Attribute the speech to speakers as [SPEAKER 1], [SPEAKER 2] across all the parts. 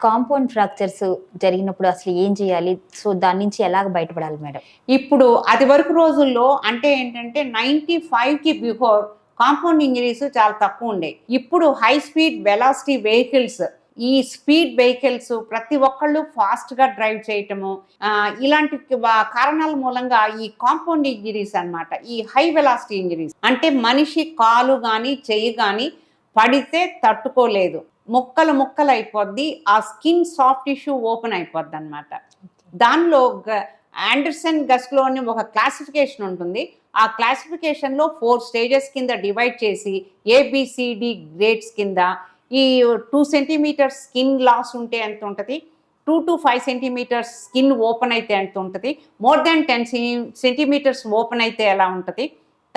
[SPEAKER 1] Compound fractures జరిగినప్పుడు అసలు ఏం చేయాలి? సో, దాని నుంచి ఎలాగ బయటపడాలి మేడం?
[SPEAKER 2] ఇప్పుడు అది వరకు రోజుల్లో అంటే ఏంటంటే 95కి బిఫోర్ కాంపౌండ్ ఇంజరీస్ చాలా తక్కువ ఉండే. ఇప్పుడు హై స్పీడ్ వెలాసిటీ వెహికల్స్, ఈ స్పీడ్ వెహికల్స్ ప్రతి ఒక్కళ్ళు ఫాస్ట్గా డ్రైవ్ చేయటము, ఇలాంటి కారణాల మూలంగా ఈ కాంపౌండ్ ఇంజరీస్ అన్నమాట. ఈ హై వెలాసిటీ ఇంజరీస్ అంటే మనిషి కాలు కానీ చెయ్యి కానీ పడితే తట్టుకోలేదు, ముక్కలు ముక్కలు అయిపోద్ది, ఆ స్కిన్ సాఫ్ట్ టిష్యూ ఓపెన్ అయిపోద్ది అనమాట. దానిలో ఆండర్సన్ గస్లో అని ఒక క్లాసిఫికేషన్ ఉంటుంది. ఆ క్లాసిఫికేషన్లో 4 స్టేజెస్ కింద డివైడ్ చేసి ఏబిసిడి గ్రేడ్స్ కింద ఈ 2 సెంటీమీటర్స్ స్కిన్ లాస్ ఉంటే ఎంత ఉంటుంది, 2 to 5 సెంటీమీటర్స్ స్కిన్ ఓపెన్ అయితే ఎంత ఉంటుంది, మోర్ దాన్ 10 సెంటీమీటర్స్ ఓపెన్ అయితే ఎలా ఉంటుంది,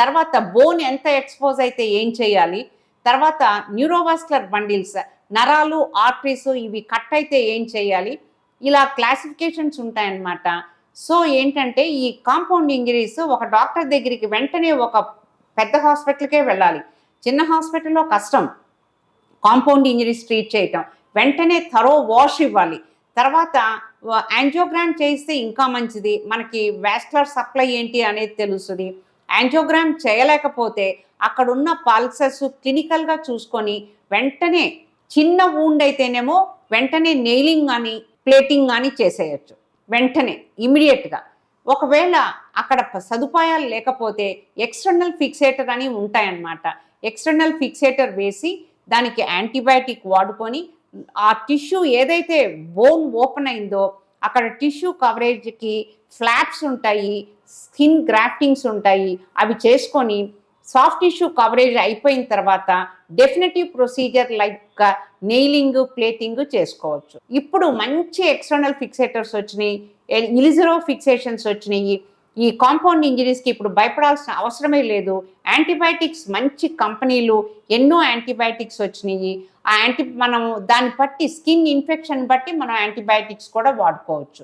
[SPEAKER 2] తర్వాత బోన్ ఎంత ఎక్స్పోజ్ అయితే ఏం చేయాలి, తర్వాత న్యూరోవాస్కులర్ బండిల్స్ నరాలు ఆర్టరీస్ ఇవి కట్ అయితే ఏం చేయాలి, ఇలా క్లాసిఫికేషన్స్ ఉంటాయన్నమాట. సో ఏంటంటే ఈ కాంపౌండ్ ఇంజరీస్ ఒక డాక్టర్ దగ్గరికి వెంటనే ఒక పెద్ద హాస్పిటల్కే వెళ్ళాలి. చిన్న హాస్పిటల్లో కష్టం కాంపౌండ్ ఇంజరీస్ ట్రీట్ చేయటం. వెంటనే థరో వాష్ ఇవ్వాలి. తర్వాత యాంజియోగ్రామ్ చేస్తే ఇంకా మంచిది, మనకి వాస్కులర్ సప్లై ఏంటి అనేది తెలుస్తుంది. యాంజియోగ్రామ్ చేయలేకపోతే అక్కడున్న పల్సెస్ క్లినికల్గా చూసుకొని వెంటనే చిన్న వూండ్ అయితేనేమో వెంటనే నెయిలింగ్ కానీ ప్లేటింగ్ కానీ చేసేయచ్చు వెంటనే ఇమీడియట్గా. ఒకవేళ అక్కడ సదుపాయాలు లేకపోతే ఎక్స్టర్నల్ ఫిక్సేటర్ అని ఉంటాయన్నమాట. ఎక్స్టర్నల్ ఫిక్సేటర్ వేసి దానికి యాంటీబయాటిక్ వాడుకొని ఆ టిష్యూ ఏదైతే బోన్ ఓపెన్ అయిందో అక్కడ టిష్యూ కవరేజ్కి ఫ్లాప్స్ ఉంటాయి, స్కిన్ గ్రాఫ్టింగ్స్ ఉంటాయి, అవి చేసుకొని సాఫ్ట్ టిష్యూ కవరేజ్ అయిపోయిన తర్వాత definitive procedure like nailing plating చేసుకోవచ్చు. ఇప్పుడు మంచి ఎక్స్టర్నల్ ఫిక్సేటర్స్ వచ్చినాయి, ఇలిజరో ఫిక్సేషన్స్ వచ్చినాయి. ఈ కాంపౌండ్ ఇంజరీస్కి ఇప్పుడు భయపడాల్సిన అవసరమే లేదు. యాంటీబయాటిక్స్ మంచి కంపెనీలు ఎన్నో యాంటీబయాటిక్స్ వచ్చినాయి. మనం దాన్ని బట్టి స్కిన్ ఇన్ఫెక్షన్ బట్టి మనం యాంటీబయాటిక్స్ కూడా వాడుకోవచ్చు.